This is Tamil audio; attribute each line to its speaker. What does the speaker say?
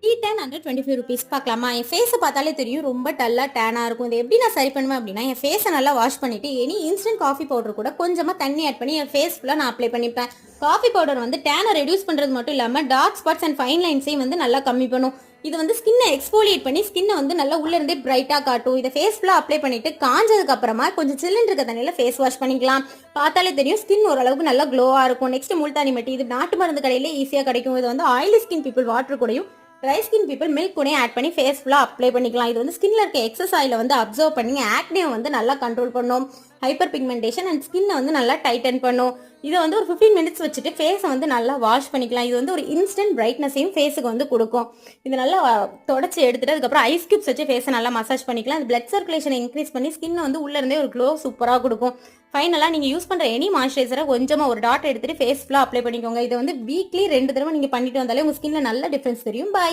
Speaker 1: T10 ₹125 பார்க்கலாமா? என் ஃபேஸை பார்த்தாலே தெரியும் ரொம்ப டல்லா டேனா இருக்கும். இதை எப்படி நான் சரி பண்ணுவேன் அப்படின்னா, என் ஃபேஸை நல்லா வாஷ் பண்ணிட்டு எனி இன்ஸ்டன்ட் காஃபி பவுடர் கூட கொஞ்சமா தண்ணி ஆட் பண்ணி என் ஃபேஸ் ஃபுல்லாக நான் அப்ளை பண்ணிப்பேன். காஃபி பவுடர் வந்து டேனை ரெடியூஸ் பண்றது மட்டும் இல்லாமல் டார்க் ஸ்பாட்ஸ் அண்ட் ஃபைன் லைன்ஸையும் வந்து நல்லா கம்மி பண்ணும். இது வந்து ஸ்கின்னை எக்ஸ்போலியேட் பண்ணி ஸ்கின்னை வந்து நல்லா உள்ள இருந்தே பிரைட்டா காட்டும். இதை ஃபேஸ் ஃபுல்லாக அப்ளை பண்ணிட்டு காஞ்சதுக்கு அப்புறமா கொஞ்சம் சில்லுன்னு இருக்க தண்ணியில் ஃபேஸ் வாஷ் பண்ணிக்கலாம். பார்த்தாலே தெரியும் ஸ்கின் ஓரளவுக்கு நல்லா க்ளோவா இருக்கும். நெக்ஸ்ட் முல்தானி மட்டி, இது நாட்டு மருந்து கடையிலே ஈஸியாக கிடைக்கும். இது வந்து ஆயிலி ஸ்கின் பீப்புள் வாட்டர் கூடயும் ட்ரை ஸ்கின் பீப்புள் மில்க் கூட ஆட் பண்ணி ஃபேஸ் ஃபுல்லாக அப்ளை பண்ணிக்கலாம். இது வந்து ஸ்கின்ல இருக்க எக்ஸஸ் ஆயில வந்து அப்சர்வ் பண்ணி ஆக்னே வந்து நல்லா கண்ட்ரோல் பண்ணும். ஹைப்பர் பிக்மெண்டேஷன் அண்ட் ஸ்கின்னை வந்து நல்லா டைட்டன் பண்ணும். இதை வந்து ஒரு 15 மினிட்ஸ் வச்சுட்டு ஃபேஸை வந்து நல்லா வாஷ் பண்ணிக்கலாம். இது வந்து ஒரு இன்ஸ்டன்ட் பிரைட்னஸையும் ஃபேஸுக்கு வந்து கொடுக்கும். இது நல்லா தொடச்சி எடுத்துட்டு அதுக்கப்புறம் ஐஸ் கியூப்ஸ் வச்சு ஃபேஸை நல்லா மசாஜ் பண்ணிக்கலாம். அது பிளட் சர்க்குலேஷனை இன்க்ரீஸ் பண்ணி ஸ்கின்னை வந்து உள்ள இருந்தே ஒரு க்ளோ சூப்பராக கொடுக்கும். ஃபைனலாக நீங்கள் யூஸ் பண்ணுற எனி மாய்ஸ்சரைசரை கொஞ்சமாக ஒரு டாட் எடுத்துட்டு ஃபேஸ் ஃபுல்லாக அப்ளை பண்ணிக்கோங்க. இதை வந்து வீக்லி 2 தடவை நீங்கள் பண்ணிட்டு வந்தாலே உங்கள் ஸ்கின்ல நல்ல டிஃப்ரென்ஸ் தெரியும். பாய்.